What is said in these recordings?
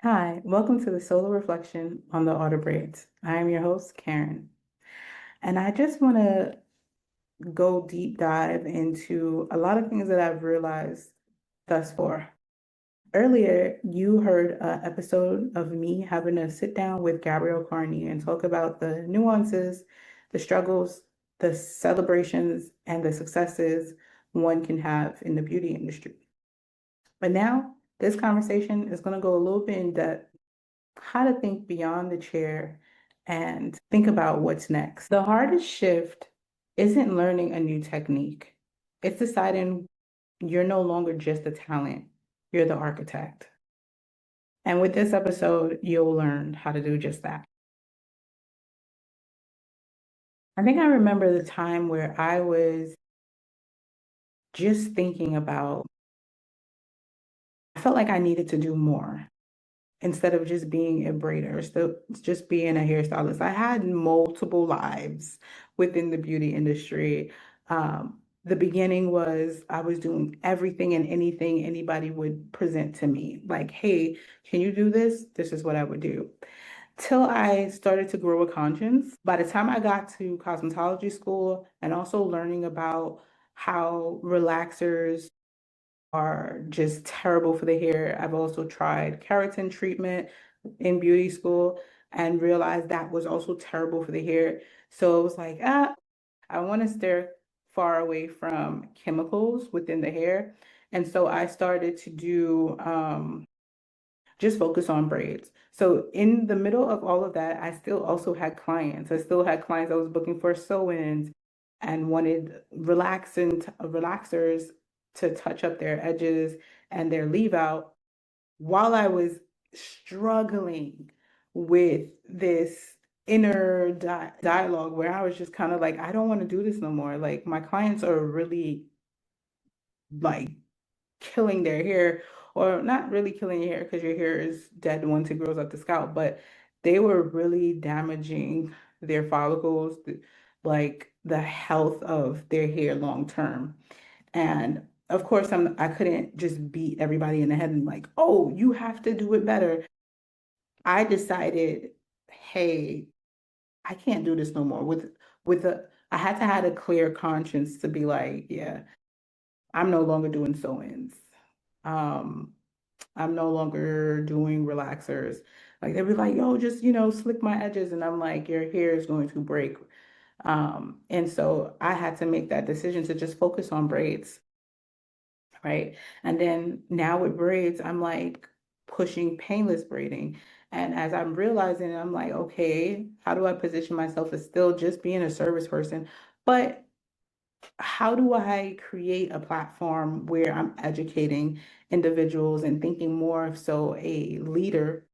Hi, welcome to the Solo Reflection on the Auto Braids. I am your host, Karen, and I just want to go deep dive into a lot of things that I've realized thus far. Earlier, you heard an episode of me having a sit down with Gabrielle Carney and talk about the nuances, the struggles, the celebrations, and the successes one can have in the beauty industry. But now, this conversation is going to go a little bit in depth how to think beyond the chair and think about what's next. The hardest shift isn't learning a new technique, it's deciding you're no longer just a talent, you're the architect. And with this episode, you'll learn how to do just that. I think I remember the time where I was just thinking about, I felt like I needed to do more. Instead of just being a braider, so just being a hairstylist. I had multiple lives within the beauty industry. The beginning was I was doing everything and anything anybody would present to me. Like, hey, can you do this? This is what I would do. Till I started to grow a conscience. By the time I got to cosmetology school and also learning about how relaxers are just terrible for the hair. I've also tried keratin treatment in beauty school and realized that was also terrible for the hair. So it was like, I want to steer far away from chemicals within the hair. And so I started to do just focus on braids. So in the middle of all of that, I still also had clients. I still had clients I was booking for sew-ins and wanted relaxers to touch up their edges and their leave out while I was struggling with this inner dialogue where I was just kind of like, I don't want to do this no more. Like my clients are really like killing their hair, or not really killing your hair because your hair is dead once it grows up the scalp, but they were really damaging their follicles, like the health of their hair long term. And of course, I couldn't just beat everybody in the head and like, oh, you have to do it better. I decided, hey, I can't do this no more. I had to have a clear conscience to be like, yeah, I'm no longer doing sew-ins. Um, I'm no longer doing relaxers. Like they'd be like, yo, just, slick my edges. And I'm like, your hair is going to break. And so I had to make that decision to just focus on braids, right? And then now with braids, I'm like pushing painless braiding. And as I'm realizing, I'm like, okay, how do I position myself as still just being a service person? But how do I create a platform where I'm educating individuals and thinking more of so a leader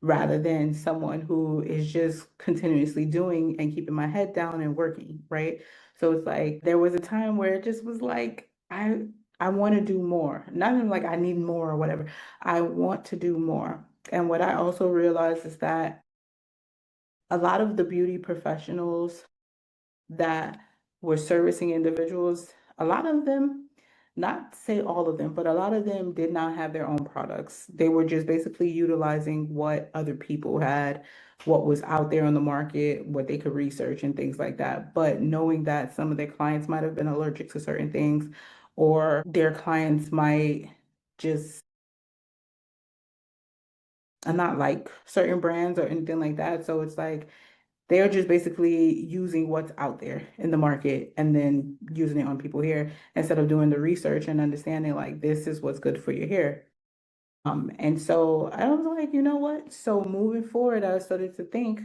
rather than someone who is just continuously doing and keeping my head down and working, right? So it's like there was a time where it just was like I want to do more. Not even like I need more or whatever. I want to do more. And what I also realized is that a lot of the beauty professionals that were servicing individuals, a lot of them, not to say all of them, but a lot of them did not have their own products. They were just basically utilizing what other people had, what was out there on the market, what they could research and things like that. But knowing that some of their clients might have been allergic to certain things, or their clients might just not like certain brands or anything like that. So it's like they're just basically using what's out there in the market and then using it on people here instead of doing the research and understanding like this is what's good for your hair. And so I was like, you know what? So moving forward, I started to think,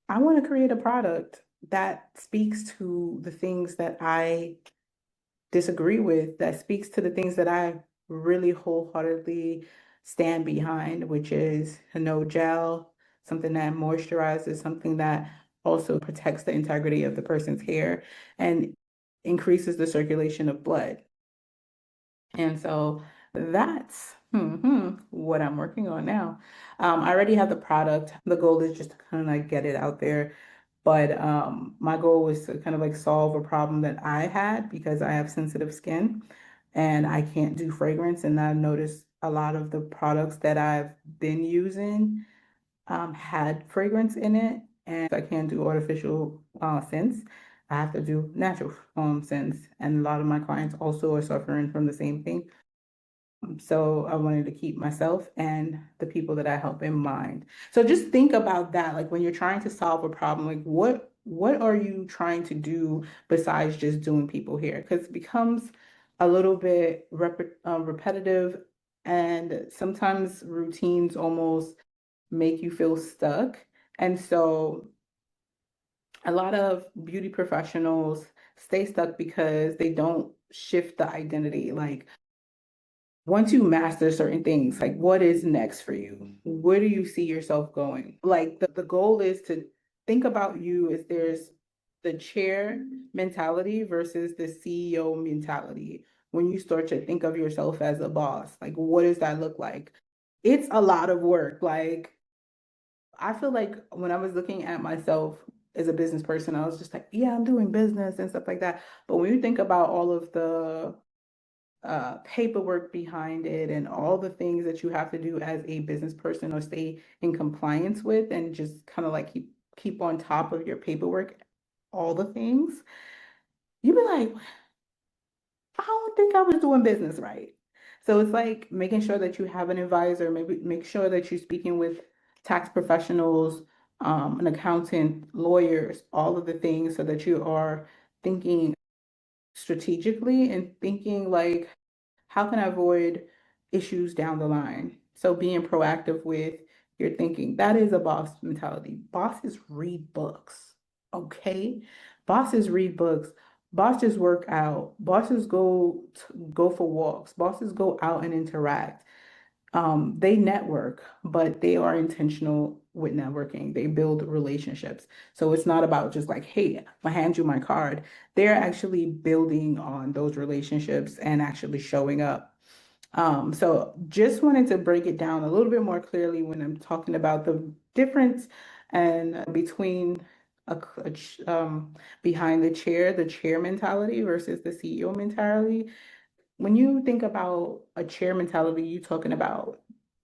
I want to create a product that speaks to the things that I disagree with, that speaks to the things that I really wholeheartedly stand behind, which is a no gel, something that moisturizes, something that also protects the integrity of the person's hair and increases the circulation of blood. And so that's what I'm working on now. I already have the product. The goal is just to kind of like get it out there. But my goal was to kind of like solve a problem that I had because I have sensitive skin and I can't do fragrance. And I noticed a lot of the products that I've been using had fragrance in it, and I can't do artificial scents. I have to do natural scents, and a lot of my clients also are suffering from the same thing. So I wanted to keep myself and the people that I help in mind. So just think about that, like when you're trying to solve a problem, like what are you trying to do besides just doing people hair? Because it becomes a little bit repetitive, and sometimes routines almost make you feel stuck. And so a lot of beauty professionals stay stuck because they don't shift the identity. Like once you master certain things, like what is next for you? Where do you see yourself going? Like the goal is to think about you as there's the chair mentality versus the CEO mentality. When you start to think of yourself as a boss, like what does that look like? It's a lot of work. Like I feel like when I was looking at myself as a business person, I was just like, yeah, I'm doing business and stuff like that. But when you think about all of the paperwork behind it and all the things that you have to do as a business person or stay in compliance with and just kind of like keep on top of your paperwork, all the things, you'd be like, I don't think I was doing business right. So it's like making sure that you have an advisor, maybe make sure that you're speaking with tax professionals, an accountant, lawyers, all of the things so that you are thinking strategically and thinking like, how can I avoid issues down the line? So being proactive with your thinking, that is a boss mentality. Bosses read books, okay? Bosses read books. Bosses work out. Bosses go for walks. Bosses go out and interact. They network, but they are intentional with networking. They build relationships. So it's not about just like, hey, I hand you my card. They're actually building on those relationships and actually showing up. So just wanted to break it down a little bit more clearly when I'm talking about the difference and between behind the chair mentality versus the CEO mentality. When you think about a chair mentality, you're talking about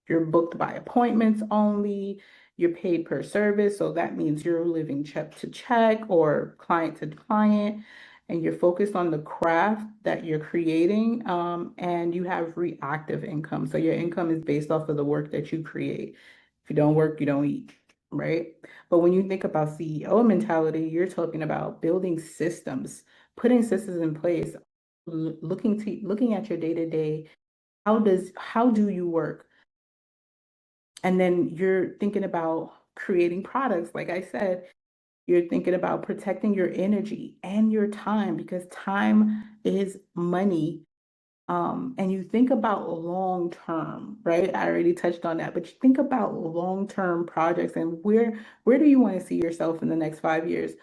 you're booked by appointments only, you're paid per service. So that means you're living check to check or client to client, and you're focused on the craft that you're creating, and you have reactive income. So your income is based off of the work that you create. If you don't work, you don't eat, right? But when you think about CEO mentality, you're talking about building systems, putting systems in place, looking at your day to day. How do you work? And then you're thinking about creating products. Like I said, you're thinking about protecting your energy and your time because time is money. And you think about long term, right? I already touched on that, but you think about long term projects and where do you want to see yourself in the next 5 years?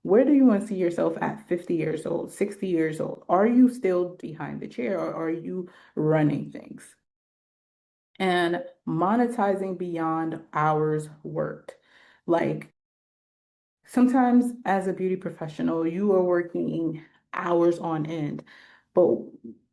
Where do you want to see yourself at 50 years old, 60 years old? Are you still behind the chair or are you running things? And monetizing beyond hours worked. Like sometimes as a beauty professional, you are working hours on end. But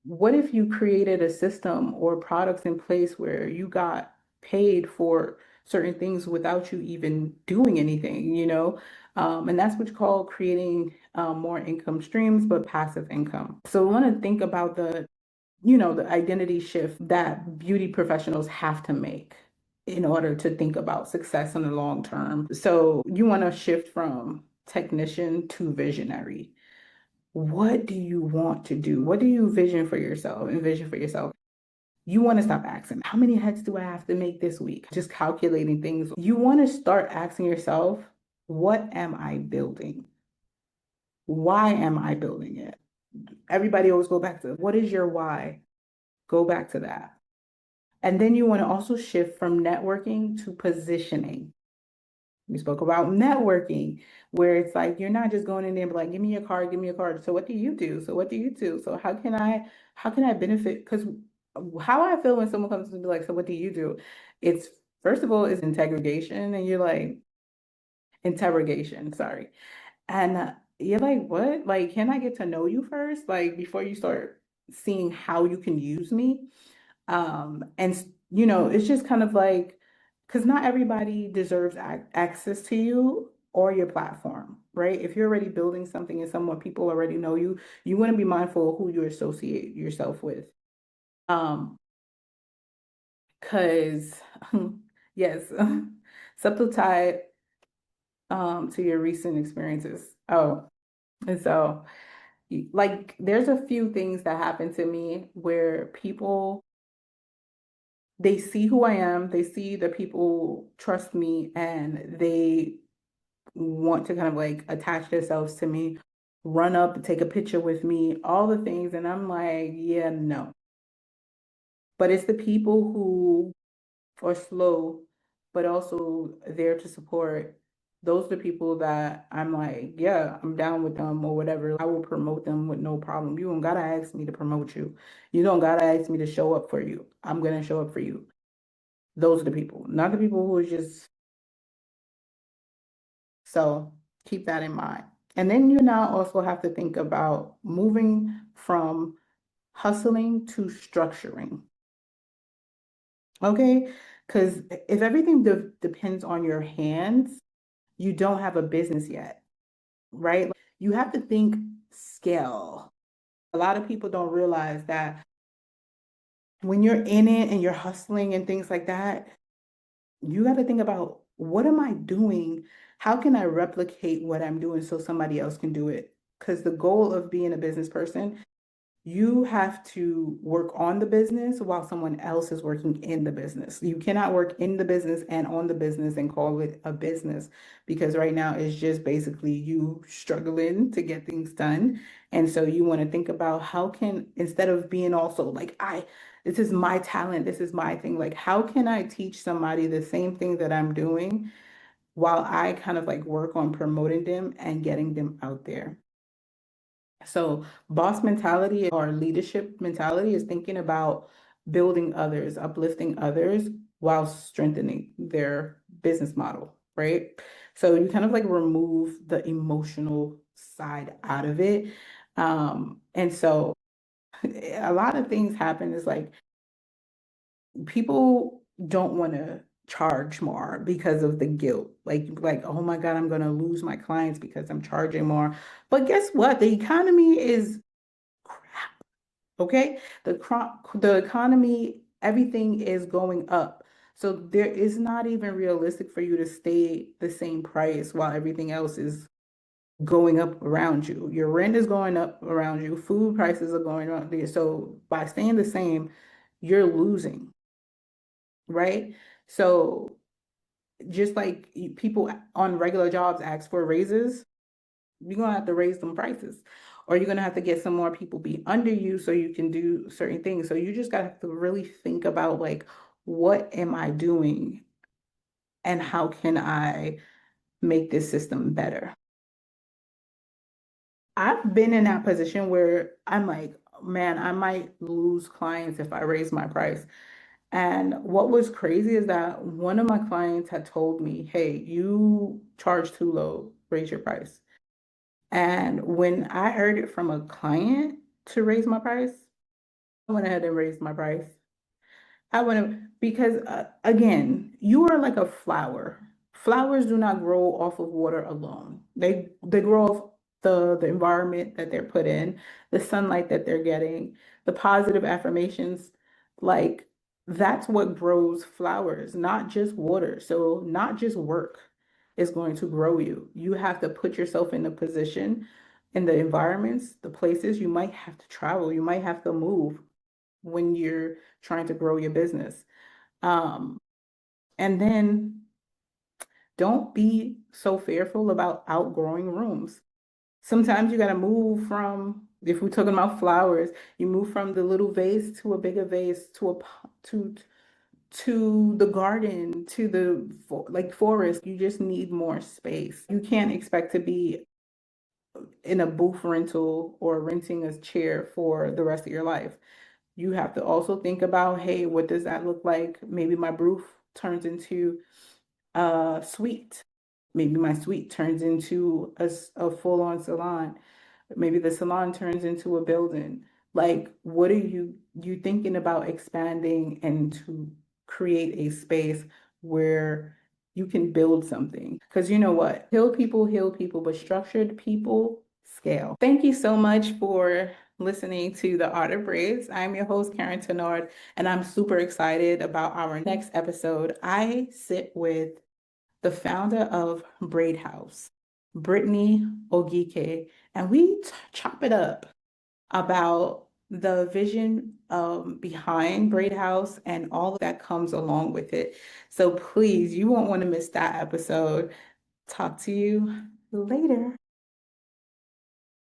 what if you created a system or products in place where you got paid for certain things without you even doing anything, you know? And that's what you call creating more income streams, but passive income. So we want to think about the identity shift that beauty professionals have to make in order to think about success in the long term. So you want to shift from technician to visionary. What do you want to do? What do you envision for yourself? You want to stop asking, how many heads do I have to make this week? Just calculating things. You want to start asking yourself, what am I building? Why am I building it? Everybody always go back to what is your why? Go back to that. And then you want to also shift from networking to positioning. We spoke about networking, where it's like you're not just going in there and be like, give me your card, give me your card. So what do you do? So what do you do? So how can I benefit? Because how I feel when someone comes to be like, so what do you do? It's first of all, it's interrogation, and you're like, interrogation, sorry. And you're like, what? Like, can I get to know you first? Like before you start seeing how you can use me? And you know, it's just kind of like, because not everybody deserves access to you or your platform, right? If you're already building something and someone people already know you, you want to be mindful of who you associate yourself with. Um, because yes, subtle tie to your recent experiences. Oh, and so like there's a few things that happen to me where people they see who I am, they see that people trust me and they want to kind of like attach themselves to me, run up, take a picture with me, all the things. And I'm like, yeah, no. But it's the people who are slow, but also there to support. Those are the people that I'm like, yeah, I'm down with them or whatever. I will promote them with no problem. You don't gotta ask me to promote you. You don't gotta ask me to show up for you. I'm gonna show up for you. Those are the people, not the people who are just so keep that in mind. And then you now also have to think about moving from hustling to structuring. Okay? Because if everything depends on your hands, you don't have a business yet, right? You have to think scale. A lot of people don't realize that when you're in it and you're hustling and things like that, you got to think about what am I doing? How can I replicate what I'm doing so somebody else can do it? Because the goal of being a business person, you have to work on the business while someone else is working in the business. You cannot work in the business and on the business and call it a business because right now it's just basically you struggling to get things done. And so you want to think about how can, instead of being also like, this is my talent, this is my thing, like, how can I teach somebody the same thing that I'm doing while I kind of like work on promoting them and getting them out there? So, boss mentality or leadership mentality is thinking about building others, uplifting others while strengthening their business model, right? So, you kind of like remove the emotional side out of it. And so, a lot of things happen is like people don't want to charge more because of the guilt. Like, oh my God, I'm going to lose my clients because I'm charging more. But guess what? The economy is crap. Okay, the economy, everything is going up. So there is not even realistic for you to stay the same price while everything else is going up around you. Your rent is going up around you, food prices are going up there. So by staying the same, you're losing, right? So just like people on regular jobs ask for raises, you're gonna have to raise some prices, or you're gonna have to get some more people be under you so you can do certain things. So you just gotta have to really think about like, what am I doing and how can I make this system better? I've been in that position where I'm like, man, I might lose clients if I raise my price. And what was crazy is that one of my clients had told me, hey, you charge too low, raise your price. And when I heard it from a client to raise my price, I went ahead and raised my price. I want to, because again, you are like a flower. Flowers do not grow off of water alone. They grow off the environment that they're put in, the sunlight that they're getting, the positive affirmations. Like that's what grows flowers, not just water. So not just work is going to grow you. You have to put yourself in the position, in the environments, the places you might have to travel, you might have to move when you're trying to grow your business. Um, and then don't be so fearful about outgrowing rooms. Sometimes you got to move from, if we're talking about flowers, you move from the little vase to a bigger vase to to the garden to the like forest. You just need more space. You can't expect to be in a booth rental or renting a chair for the rest of your life. You have to also think about, hey, what does that look like? Maybe my booth turns into a suite. Maybe my suite turns into a full-on salon. Maybe the salon turns into a building. Like, what are you thinking about expanding and to create a space where you can build something? Because you know what? Heal people, but structured people scale. Thank you so much for listening to The Art of Braids. I'm your host, Karen Tenard, and I'm super excited about our next episode. I sit with the founder of Braid House, Brittany Ogike, and we chop it up about the vision behind Braid House and all that comes along with it. So please, you won't want to miss that episode. Talk to you later.